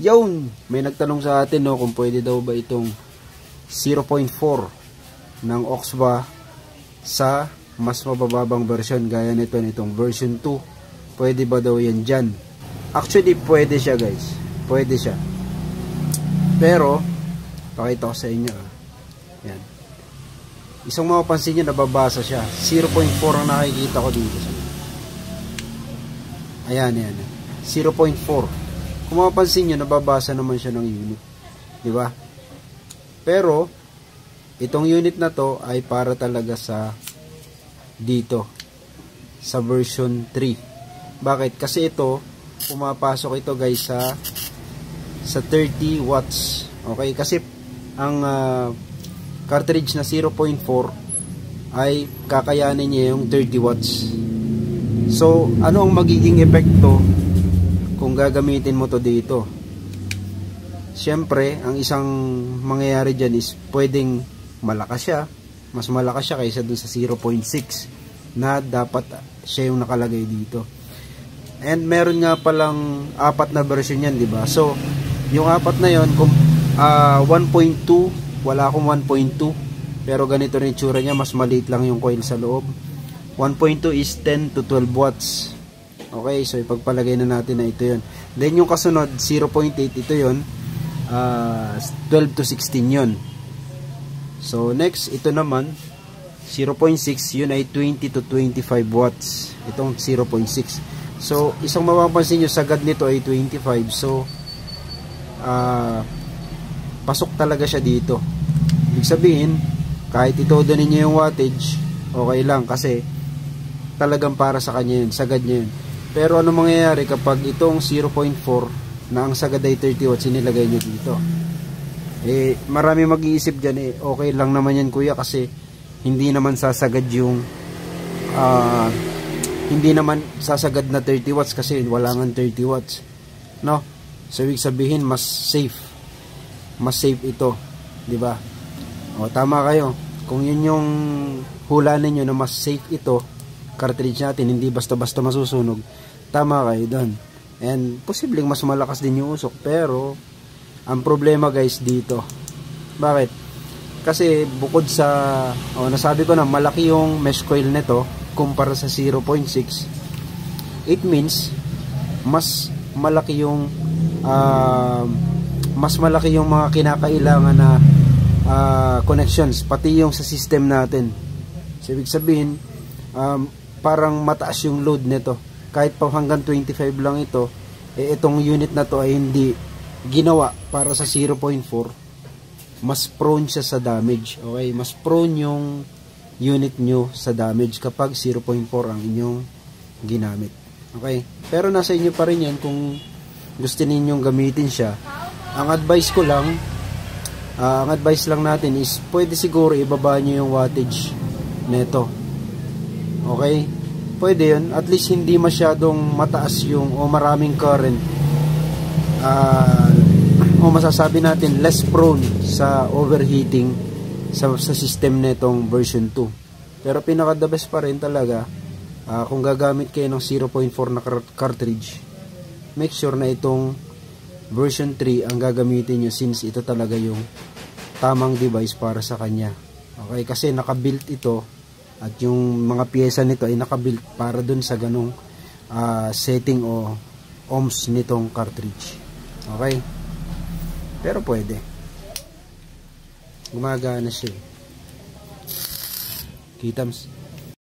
Yun, may nagtanong sa atin no, kung pwede daw ba itong 0.4 ng OXBA sa mas mabababang version gaya nitong version 2. Pwede ba daw yan dyan? Actually, pwede siya guys. Pwede siya. Pero, pakita ko sa inyo. Yan. Isang mapapansin nyo, nababasa siya. 0.4 ang nakikita ko dito. Ayan, ayan. 0.4. Kung mapapansin nyo, nababasa naman siya ng unit. Diba? Pero, itong unit na to ay para talaga sa dito. Sa version 3. Bakit? Kasi ito, pumapasok ito guys sa 30 watts. Okay? Kasi, ang cartridge na 0.4 ay kakayanin niya yung 30 watts. So, ano ang magiging epekto kung gagamitin mo to dito? Siyempre, ang isang mangyayari dyan is pwedeng malakas siya. Mas malakas siya kaysa dun sa 0.6 na dapat siya yung nakalagay dito. And meron nga palang 4 na version yan, diba? So, yung 4 na yon, 1.2, wala akong 1.2. Pero ganito rin itsura niya, mas maliit lang yung coil sa loob. 1.2 is 10 to 12 watts. Okay, so ipagpalagay na natin na ito yun. Then yung kasunod, 0.8, ito yun. 12 to 16 yun. So next, ito naman, 0.6, yun ay 20 to 25 watts. Itong 0.6. So, isang mapapansin nyo, sagad nito ay 25. So, pasok talaga siya dito. Ibig sabihin, kahit itodo ninyo yung wattage, okay lang kasi talagang para sa kanya yun, sagad niya yun. Pero ano mangyayari kapag itong 0.4 na ang sagad ay 30 watts inilagay nyo dito? Eh, marami mag-iisip dyan, okay lang naman yan kuya kasi hindi naman sasagad yung hindi naman sasagad na 30 watts kasi wala nga 30 watts. No? So, ibig sabihin, mas safe. Mas safe ito. Diba? O, tama kayo. Kung yun yung hula ninyo na mas safe ito, cartridge natin, hindi basta-basta masusunog, tama kayo doon. And, posibleng mas malakas din yung usok. Pero, ang problema guys dito. Bakit? Kasi, bukod sa, nasabi ko na, malaki yung mesh coil nito, kumpara sa 0.6, it means, mas malaki yung mga kinakailangan na connections, pati yung sa system natin. So, ibig sabihin, parang mataas yung load nito. Kahit pa hanggang 25 lang ito, itong unit na to ay hindi ginawa para sa 0.4. Mas prone siya sa damage. Okay? Mas prone yung unit nyo sa damage kapag 0.4 ang inyong ginamit. Okay? Pero nasa inyo pa rin yan kung gusto ninyong gamitin siya. Ang advice ko lang, ang advice lang natin is pwede siguro ibaba nyo yung wattage neto. Okay? Pwede yun. At least hindi masyadong mataas yung o maraming current. O masasabi natin less prone sa overheating sa system netong version 2. Pero pinaka the best pa rin talaga kung gagamit kayo ng 0.4 na cartridge, make sure na itong version 3 ang gagamitin nyo since ito talaga yung tamang device para sa kanya. Okay, kasi nakabuilt ito at yung mga pyesa nito ay nakabuilt para dun sa ganong setting o ohms nitong cartridge. Okay, pero pwede, gumagana siya. Kitams.